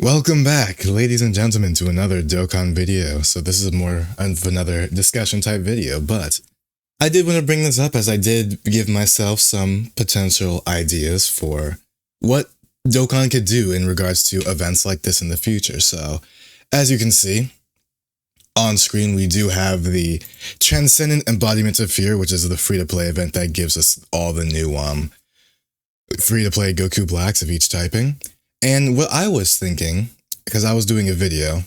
Welcome back, ladies and gentlemen, to another Dokkan video. So this is more of another discussion type video, but I did want to bring this up as I did give myself some potential ideas for what Dokkan could do in regards to events like this in the future. So as you can see, on screen we do have the Transcendent Embodiment of Fear, which is the free-to-play event that gives us all the new free-to-play Goku Blacks of each typing. And what I was thinking, because I was doing a video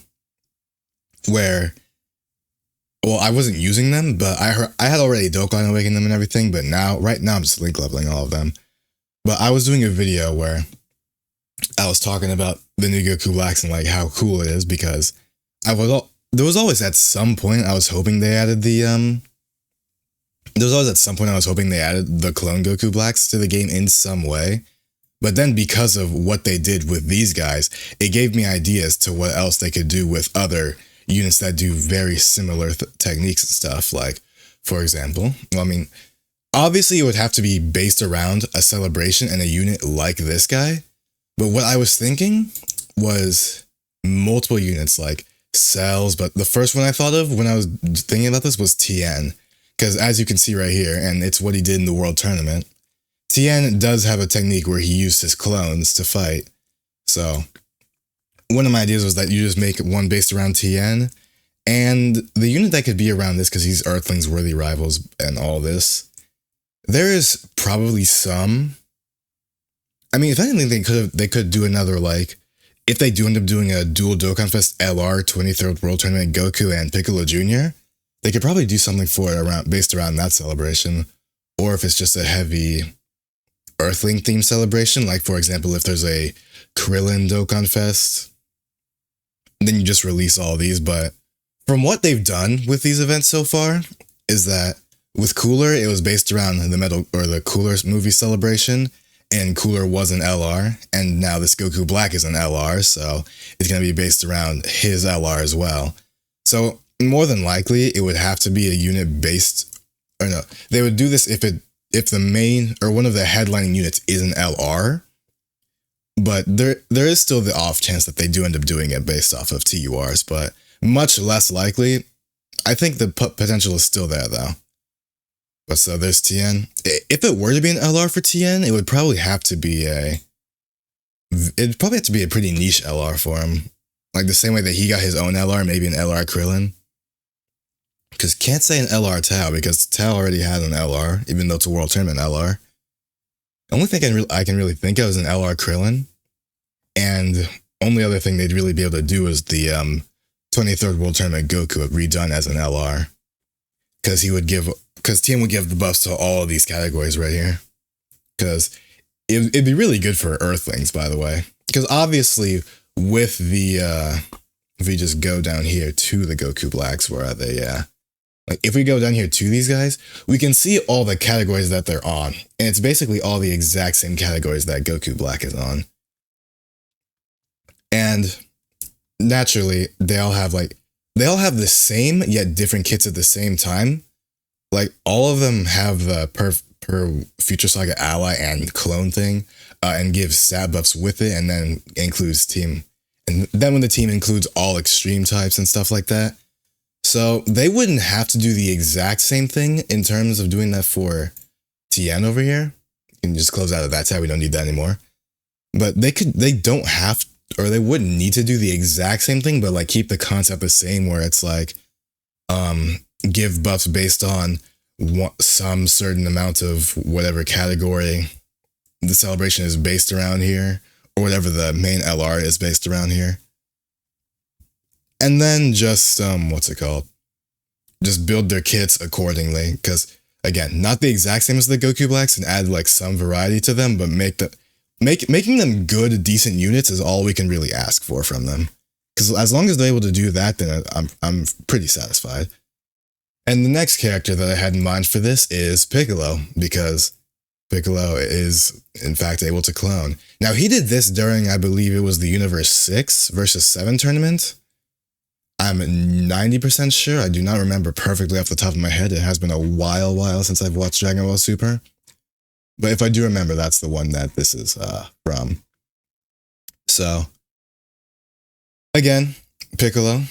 where, well, I wasn't using them, but I had already Dokkan awakened them and everything, but right now I'm just link leveling all of them. But I was doing a video where I was talking about the new Goku Blacks and like how cool it is, because there was always at some point I was hoping they added the clone Goku Blacks to the game in some way. But then because of what they did with these guys, it gave me ideas to what else they could do with other units that do very similar techniques and stuff. Like, for example, obviously it would have to be based around a celebration and a unit like this guy. But what I was thinking was multiple units like cells. But the first one I thought of when I was thinking about this was Tien. Because as you can see right here, and it's what he did in the World Tournament, Tien does have a technique where he used his clones to fight. So one of my ideas was that you just make one based around Tien, and the unit that could be around this, because he's Earthlings, worthy rivals, and all this. There is probably some. I mean, if anything, they could do another, like, if they do end up doing a dual Dokkan Fest LR 23rd World Tournament Goku and Piccolo Jr., they could probably do something for it based around that celebration. Or if it's just a heavy Earthling themed celebration, like for example, if there's a Krillin Dokkan Fest, then you just release all these. But from what they've done with these events so far, is that with Cooler, it was based around the Cooler movie celebration, and Cooler was an LR, and now this Goku Black is an LR, so it's going to be based around his LR as well. So more than likely, it would have to be a unit based, or no, they would do this if the main or one of the headlining units is an LR, but there is still the off chance that they do end up doing it based off of TURs, but much less likely. I think the potential is still there though. But so there's Tien. If it were to be an LR for Tien, it would probably have to be it'd probably have to be a pretty niche LR for him. Like the same way that he got his own LR, maybe an LR Krillin. Because can't say an LR Tao, because Tao already had an LR, even though it's a World Tournament LR. The only thing I can really think of is an LR Krillin. And only other thing they'd really be able to do is the 23rd World Tournament Goku redone as an LR. Because Tien would give the buffs to all of these categories right here. Because it'd be really good for Earthlings, by the way. Because obviously, with the, if we just go down here to the Goku Blacks, where are they? Yeah. Like, if we go down here to these guys, we can see all the categories that they're on. And it's basically all the exact same categories that Goku Black is on. And naturally, they all have the same yet different kits at the same time. Like, all of them have the per Future Saga ally and clone thing, and gives stat buffs with it, and then includes team. And then when the team includes all extreme types and stuff like that. So they wouldn't have to do the exact same thing in terms of doing that for Tien over here. You can just close out of that tab. We don't need that anymore. But they don't have, or they wouldn't need to do the exact same thing, but like keep the concept the same, where it's like, give buffs based on some certain amount of whatever category the celebration is based around here, or whatever the main LR is based around here. And then just, just build their kits accordingly. Because, again, not the exact same as the Goku Blacks, and add, like, some variety to them, but making them good, decent units is all we can really ask for from them. Because as long as they're able to do that, then I'm pretty satisfied. And the next character that I had in mind for this is Piccolo, because Piccolo is, in fact, able to clone. Now, he did this during, I believe it was the Universe 6 versus 7 tournament. I'm 90% sure. I do not remember perfectly off the top of my head. It has been a while since I've watched Dragon Ball Super. But if I do remember, that's the one that this is from. So, Again, Piccolo.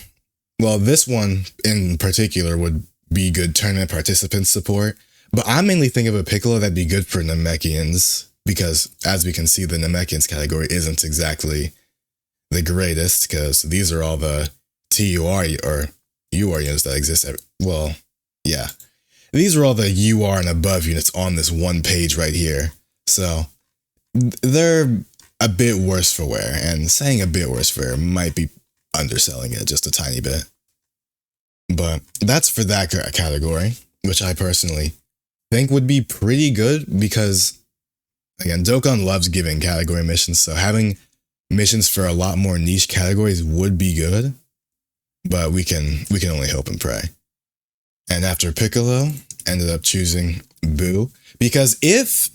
Well, this one in particular would be good tournament participant support, but I mainly think of a Piccolo that'd be good for Namekians, because as we can see, the Namekians category isn't exactly the greatest, because these are all the TUR or UR units that exist. Well, yeah. These are all the UR and above units on this one page right here. So they're a bit worse for wear, and saying a bit worse for wear might be underselling it just a tiny bit. But that's for that category, which I personally think would be pretty good because, again, Dokkan loves giving category missions, so having missions for a lot more niche categories would be good, but we can only hope and pray. And after Piccolo, ended up choosing Boo, because if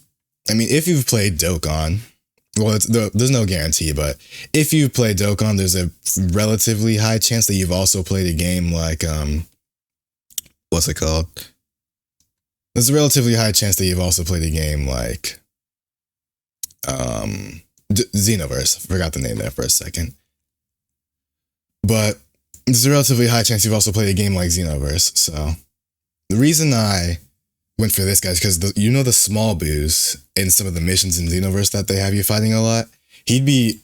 you've played Dokkan, well, there's no guarantee, but if you've played Dokkan, there's a relatively high chance that you've also played a game like, what's it called? There's a relatively high chance that you've also played a game like, Xenoverse. I forgot the name there for a second. But there's a relatively high chance you've also played a game like Xenoverse, so the reason I went for this guy is because the small Boos in some of the missions in Xenoverse that they have you fighting a lot, it'd be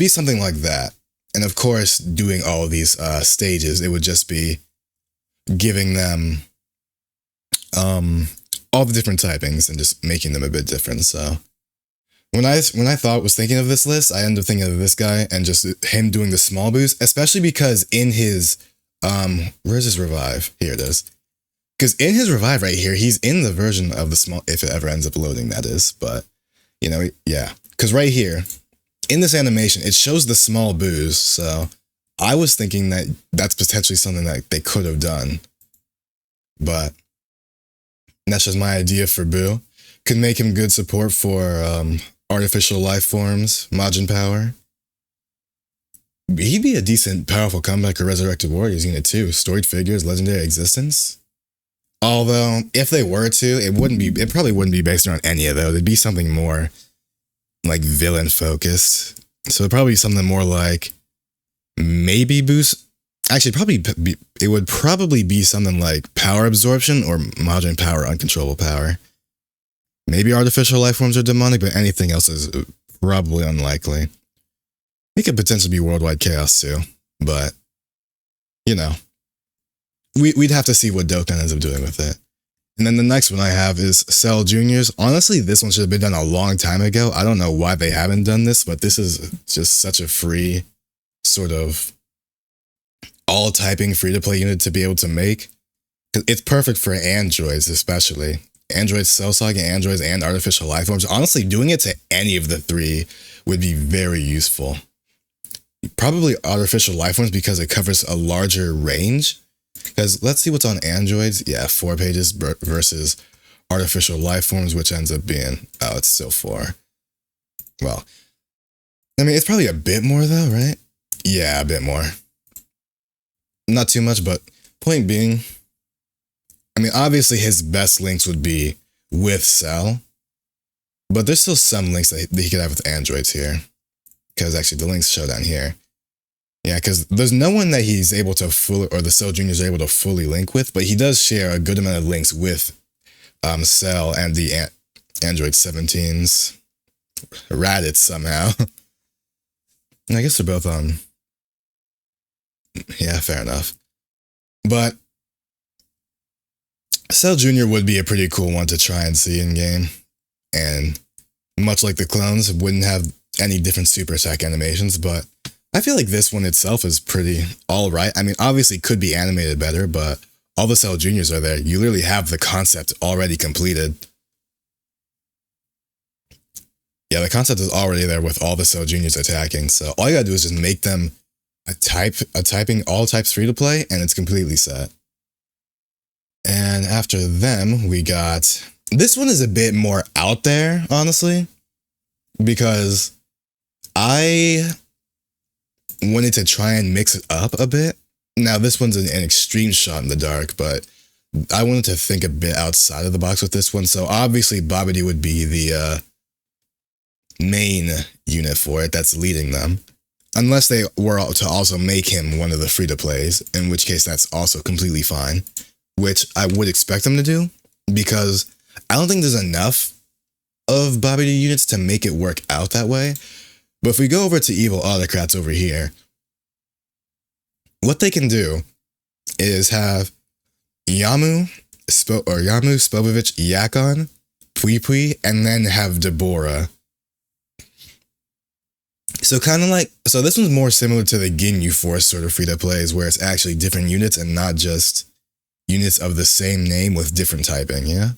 something like that. And of course, doing all of these stages, it would just be giving them all the different typings and just making them a bit different. So when I was thinking of this list, I ended up thinking of this guy and just him doing the small Boos, especially because in his where's his revive? Here it is. Because in his revive right here, he's in the version of the small, if it ever ends up loading, that is. But, yeah. Because right here, in this animation, it shows the small Boos. So I was thinking that that's potentially something that they could have done. But that's just my idea for Boo. Could make him good support for artificial life forms, Majin Power. He'd be a decent, powerful comeback or Resurrected Warriors unit too. Storied figures, legendary existence. Although, if they were to, it probably wouldn't be based around any of those. It'd be something more like villain focused. So it'd probably be something more like maybe boost. Actually, it would probably be something like power absorption or Majin Power, uncontrollable power. Maybe artificial life forms are demonic, but anything else is probably unlikely. It could potentially be worldwide chaos too, but we'd have to see what Dokkan ends up doing with it. And then the next one I have is Cell Juniors. Honestly, this one should have been done a long time ago. I don't know why they haven't done this, but this is just such a free sort of all typing free-to-play unit to be able to make. It's perfect for androids, especially. Androids, Cell Saga, androids, and artificial life forms. Honestly, doing it to any of the three would be very useful. Probably artificial life forms because it covers a larger range. Because let's see what's on androids. Yeah, 4 pages versus artificial life forms, which ends up being, it's still 4. Well, it's probably a bit more though, right? Yeah, a bit more. Not too much, but point being, obviously his best links would be with Cell, but there's still some links that he could have with androids here. Because actually the links show down here. Yeah, because there's no one that he's able to or the Cell Juniors are able to fully link with, but he does share a good amount of links with Cell and the Android 17s. Raditz somehow. And I guess they're both on. Yeah, fair enough. But Cell Jr. would be a pretty cool one to try and see in game. And much like the clones, wouldn't have any different super attack animations, but I feel like this one itself is pretty alright. Obviously could be animated better, but all the Cell Juniors are there. You literally have the concept already completed. Yeah, the concept is already there with all the Cell Juniors attacking, so all you gotta do is just make them a typing all types free to play, and it's completely set. And after them, we got... This one is a bit more out there, honestly, because I wanted to try and mix it up a bit. Now, this one's an extreme shot in the dark, but I wanted to think a bit outside of the box with this one. So obviously, Babidi would be the main unit for it that's leading them. Unless they were to also make him one of the free-to-plays, in which case that's also completely fine, which I would expect them to do, because I don't think there's enough of Babidi units to make it work out that way. But if we go over to Evil Autocrats over here, what they can do is have Yamu, Spobovich, Yakon, Pui, and then have Deborah. So kind of like, so this one's more similar to the Ginyu Force sort of free-to-plays, where it's actually different units and not just units of the same name with different typing, yeah?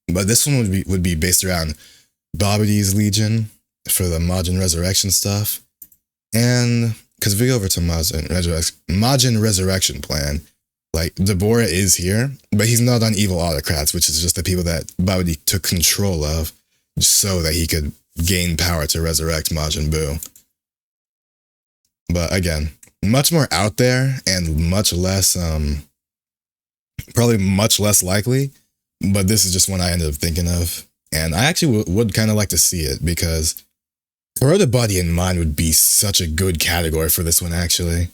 But this one would be based around Babidi's Legion for the Majin Resurrection stuff. And, because if we go over to Majin Resurrection plan, like, Deborah is here, but he's not on Evil Autocrats, which is just the people that Babidi took control of so that he could gain power to resurrect Majin Buu. But again, much more out there and much less, probably much less likely, but this is just one I ended up thinking of. And I actually would kind of like to see it, because Corroded Body and Mind would be such a good category for this one, actually.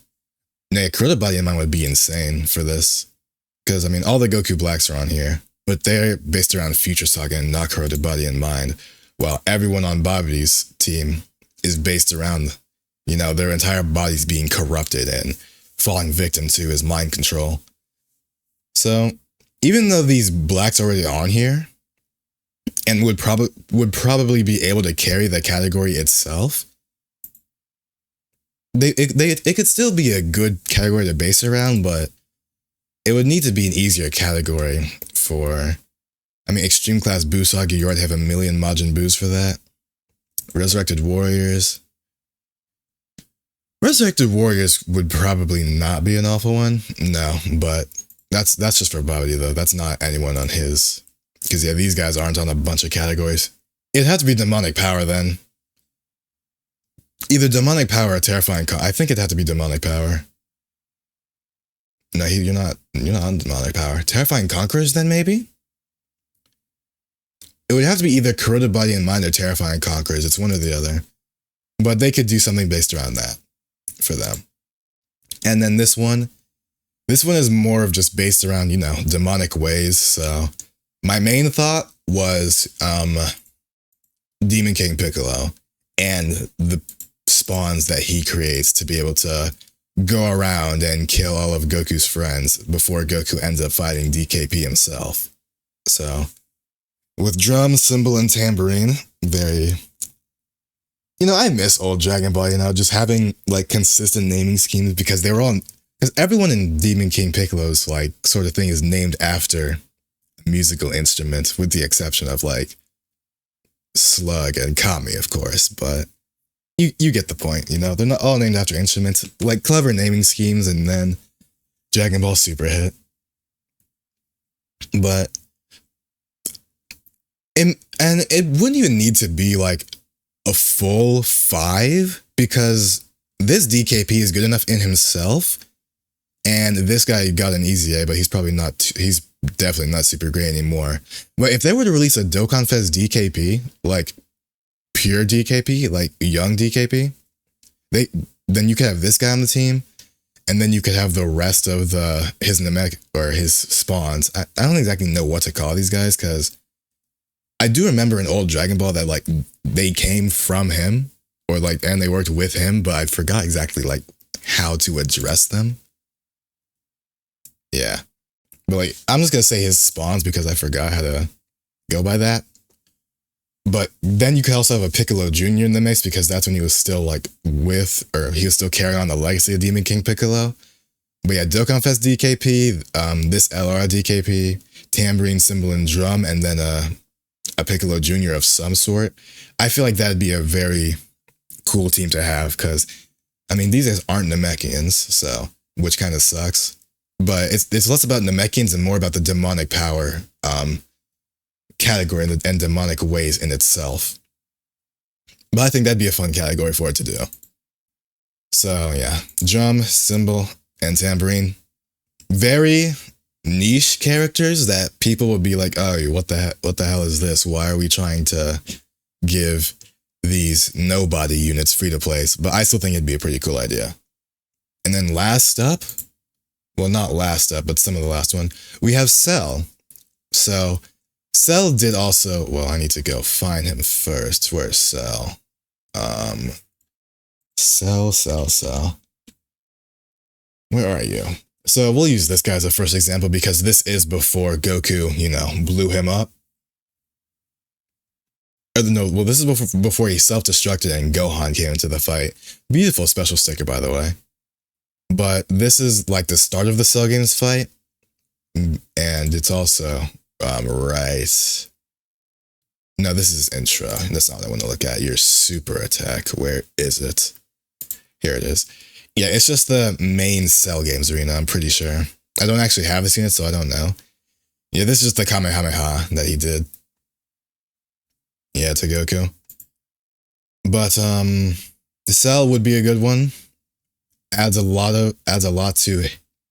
Nah, Corroded Body and Mind would be insane for this. Because, I mean, all the Goku Blacks are on here, but they're based around Future Saga and not Corroded Body and Mind. While everyone on Babidi's team is based around, you know, their entire bodies being corrupted and falling victim to his mind control. So, even though these blacks are already on here, and would probably be able to carry the category itself, it could still be a good category to base around, but it would need to be an easier category for, I mean, Extreme Class Buu Saga, you already have a million Majin Buus for that. Resurrected Warriors. Resurrected Warriors would probably not be an awful one. No, but that's just for Babidi, though. That's not anyone on his. Because, yeah, these guys aren't on a bunch of categories. It'd have to be Demonic Power, then. Either Demonic Power or Terrifying I think it'd have to be Demonic Power. No, you're not on Demonic Power. Terrifying Conquerors, then, maybe? It would have to be either Corroded Body and Mind or Terrifying Conquerors. It's one or the other. But they could do something based around that for them. And then this one is more of just based around, you know, demonic ways. So my main thought was Demon King Piccolo and the spawns that he creates to be able to go around and kill all of Goku's friends before Goku ends up fighting DKP himself. So with drum, cymbal, and tambourine, very, you know, I miss old Dragon Ball, you know, just having like consistent naming schemes, because they were all, because everyone in Demon King Piccolo's like sort of thing is named after a musical instrument, with the exception of like Slug and Kami, of course, but you get the point, you know, they're not all named after instruments, like clever naming schemes, and then Dragon Ball Super hit. But and it wouldn't even need to be like a full 5, because this DKP is good enough in himself, and this guy got an easy A, but he's definitely not super great anymore. But if they were to release a Dokkan Fest DKP, like pure DKP, like young DKP, then you could have this guy on the team, and then you could have the rest of his Namek or his spawns. I don't exactly know what to call these guys, because I do remember in old Dragon Ball that like they came from him, or like, and they worked with him, but I forgot exactly like how to address them. Yeah. But like, I'm just gonna say his spawns because I forgot how to go by that. But then you could also have a Piccolo Jr. in the mix, because that's when he was still like he was still carrying on the legacy of Demon King Piccolo. But yeah, Dokkan Fest DKP, this LR DKP, tambourine, cymbal, and drum, and then a Piccolo Jr. of some sort. I feel like that'd be a very cool team to have, because, I mean, these guys aren't Namekians, so, which kind of sucks. But it's less about Namekians and more about the demonic power category and demonic ways in itself. But I think that'd be a fun category for it to do. So yeah, drum, cymbal, and tambourine. Very niche characters that people would be like, oh, what the hell is this? Why are we trying to give these nobody units free to play, but I still think it'd be a pretty cool idea. And then last up, well, not last up, but some of the last one, we have Cell. So Cell did also, well, I need to go find him first. Where's Cell? Cell. Where are you? So we'll use this guy as a first example because this is before Goku, blew him up. Or no, well, this is before he self-destructed and Gohan came into the fight. Beautiful special sticker, by the way. But this is like the start of the Cell Games fight. And it's also, right. No, this is intro. That's not what I want to look at. Your super attack. Where is it? Here it is. Yeah, it's just the main Cell Games arena, I'm pretty sure. I don't actually have this unit, so I don't know. Yeah, this is just the Kamehameha that he did. Yeah, to Goku. But the Cell would be a good one. Adds a lot to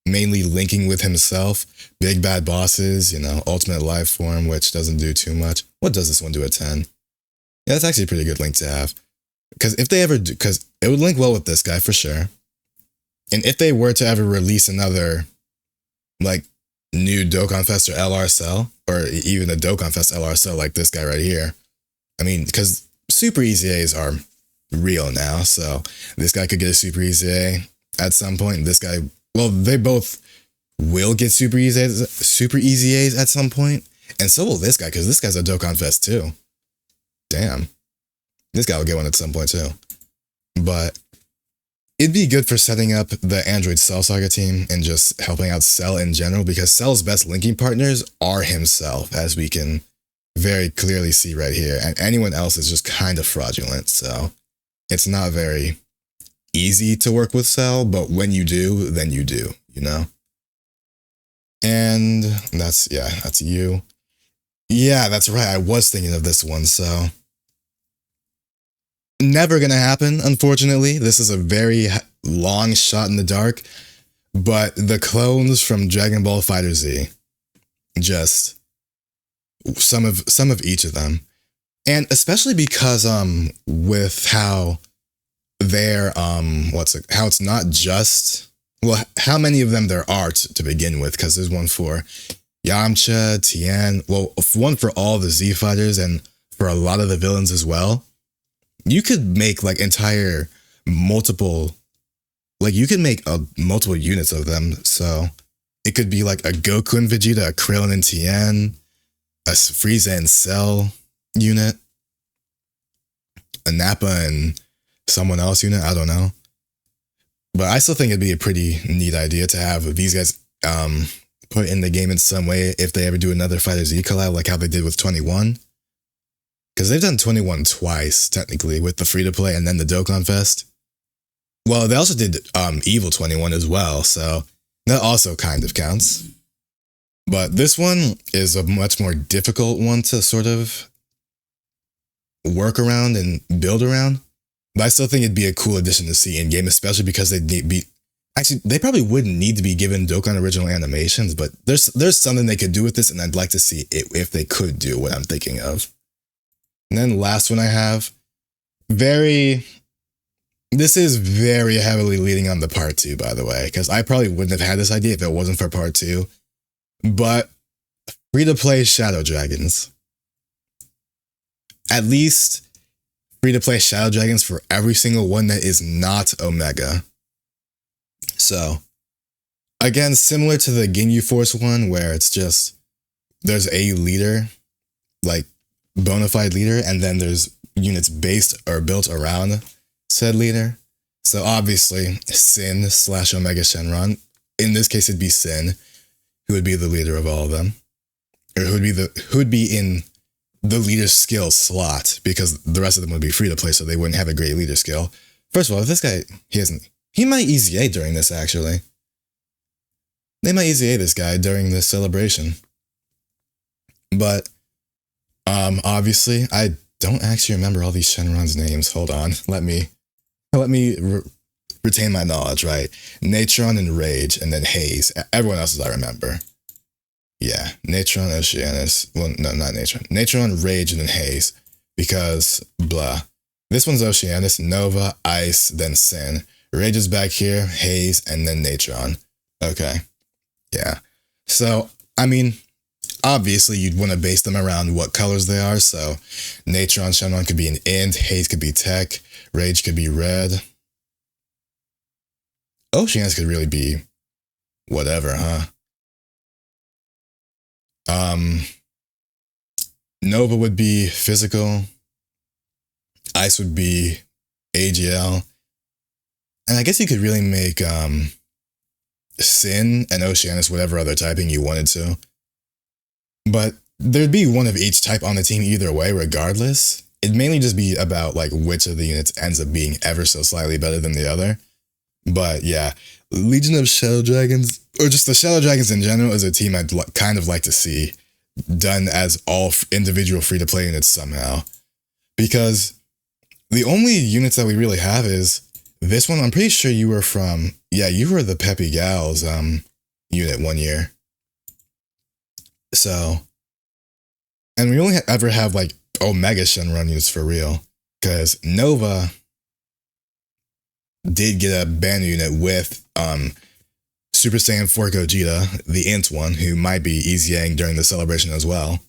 mainly linking with himself. Big bad bosses, ultimate life form, which doesn't do too much. What does this one do at 10? Yeah, that's actually a pretty good link to have. Because if they ever do, because it would link well with this guy for sure. And if they were to ever release another, like, new Dokkan Fest or LR Cell, or even a Dokkan Fest LR Cell like this guy right here, I mean, because Super EZAs are real now, so this guy could get a Super EZA at some point. This guy, well, they both will get Super EZAs at some point, and so will this guy, because this guy's a Dokkan Fest too. Damn. This guy will get one at some point too. But it'd be good for setting up the Android Cell Saga team and just helping out Cell in general, because Cell's best linking partners are himself, as we can very clearly see right here, and anyone else is just kind of fraudulent, so it's not very easy to work with Cell, but when you do, then you do, And that's you. Yeah, that's right, I was thinking of this one, so never gonna happen, unfortunately. This is a very long shot in the dark, but the clones from Dragon Ball FighterZ, just some of each of them, and especially because with how they're how it's not just, well, how many of them there are to begin with, because there's one for Yamcha, Tien, well, one for all the Z fighters and for a lot of the villains as well. You could make like entire multiple units of them. So it could be like a Goku and Vegeta, a Krillin and Tien, a Frieza and Cell unit, a Nappa and someone else unit, I don't know. But I still think it'd be a pretty neat idea to have these guys put in the game in some way if they ever do another Fighter Z collab, like how they did with 21. Because they've done 21 twice, technically, with the free-to-play and then the Dokkan Fest. Well, they also did Evil 21 as well, so that also kind of counts. But this one is a much more difficult one to sort of work around and build around. But I still think it'd be a cool addition to see in-game, especially because they probably wouldn't need to be given Dokkan original animations, but there's something they could do with this, and I'd like to see it if they could do what I'm thinking of. And then last one I have, this is very heavily leading on the part 2, by the way, because I probably wouldn't have had this idea if it wasn't for part 2. But free-to-play Shadow Dragons. At least free-to-play Shadow Dragons for every single one that is not Omega. So, again, similar to the Ginyu Force one, where it's just, there's a leader, like, bona fide leader, and then there's units based or built around said leader. So obviously, Sin / Omega Shenron, in this case it'd be Sin, who would be the leader of all of them, or who would be in the leader skill slot, because the rest of them would be free to play, so they wouldn't have a great leader skill. First of all, if this guy, he might EZA during this, actually. They might EZA this guy during this celebration. But obviously, I don't actually remember all these Shenron's names. Hold on, let me retain my knowledge, right? Natron and Rage, and then Haze. Everyone else's I remember. Yeah, Natron, Oceanus. Well, no, not Natron. Natron, Rage, and then Haze. Because, blah. This one's Oceanus, Nova, Ice, then Sin. Rage is back here, Haze, and then Natron. Okay. Yeah. So, I mean, obviously you'd want to base them around what colors they are. So, Natron, Shenron could be an int, Haze could be tech, Rage could be red. Oceanus could really be whatever, huh? Nova would be physical. Ice would be AGL. And I guess you could really make Sin and Oceanus whatever other typing you wanted to. But there'd be one of each type on the team either way, regardless. It'd mainly just be about like which of the units ends up being ever so slightly better than the other. But yeah, Legion of Shadow Dragons, or just the Shadow Dragons in general, is a team I'd kind of like to see done as all individual free-to-play units somehow. Because the only units that we really have is this one. I'm pretty sure you were from, yeah, you were the Peppy Gals unit one year. So, and we only ever have like Omega Shenron units for real. Because Nova did get a banner unit with Super Saiyan 4 Gogeta, the int one, who might be EZAing during the celebration as well.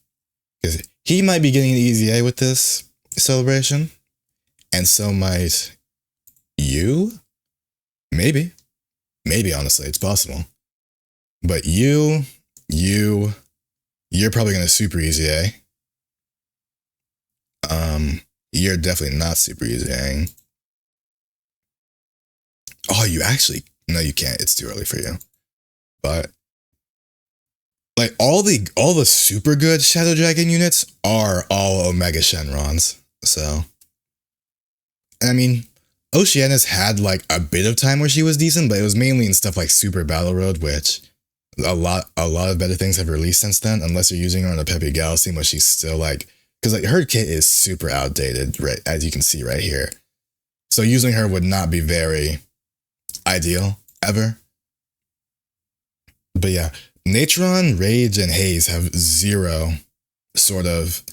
Because he might be getting an EZA with this celebration. And so might you? Maybe. Maybe, honestly, it's possible. But you're probably going to super EZA. You're definitely not super EZAing. Oh, you actually, no, you can't. It's too early for you. But like all the super good Shadow Dragon units are all Omega Shenrons. So, I mean, Oceanus had like a bit of time where she was decent, but it was mainly in stuff like Super Battle Road, which a lot of better things have released since then, unless you're using her on a Peppy Gals team, which she's still like, because like her kit is super outdated, right, as you can see right here. So using her would not be very ideal ever. But yeah, Natron, Rage, and Haze have zero sort of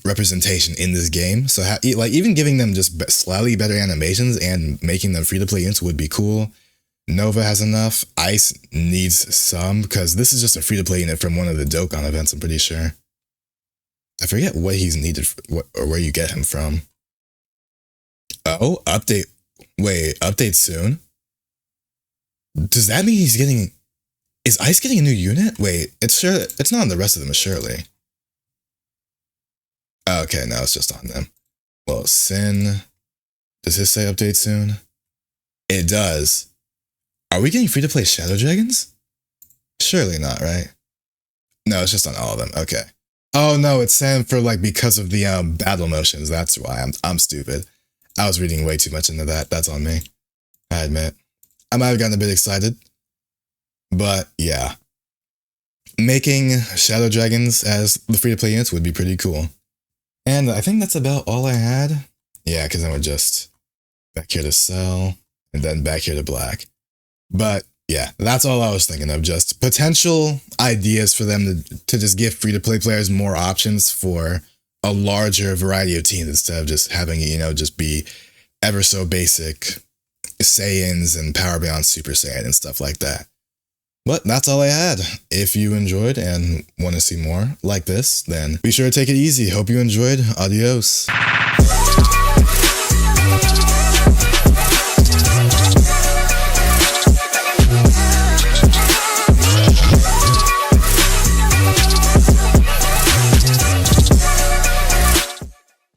representation in this game. So like even giving them just slightly better animations and making them free to play units would be cool. Nova has enough. Ice needs some, because this is just a free to play unit from one of the Dokkan events, I'm pretty sure. I forget what he's needed or where you get him from. Oh, update. Wait, update soon? Does that mean he's getting... Is Ice getting a new unit? Wait, it's not on the rest of them, surely. Okay, no, it's just on them. Well, Sin... Does this say update soon? It does. Are we getting free-to-play Shadow Dragons? Surely not, right? No, it's just on all of them. Okay. Oh, no, it's saying for, like, because of the battle motions. That's why. I'm stupid. I was reading way too much into that. That's on me. I admit. I might have gotten a bit excited. But, yeah. Making Shadow Dragons as the free-to-play units would be pretty cool. And I think that's about all I had. Yeah, because then we're just back here to sell, and then back here to black. But, yeah, that's all I was thinking of. Just potential ideas for them to just give free-to-play players more options for a larger variety of teams instead of just having it, just be ever so basic Saiyans and Power Beyond Super Saiyan and stuff like that. But that's all I had. If you enjoyed and want to see more like this, then be sure to take it easy. Hope you enjoyed. Adios.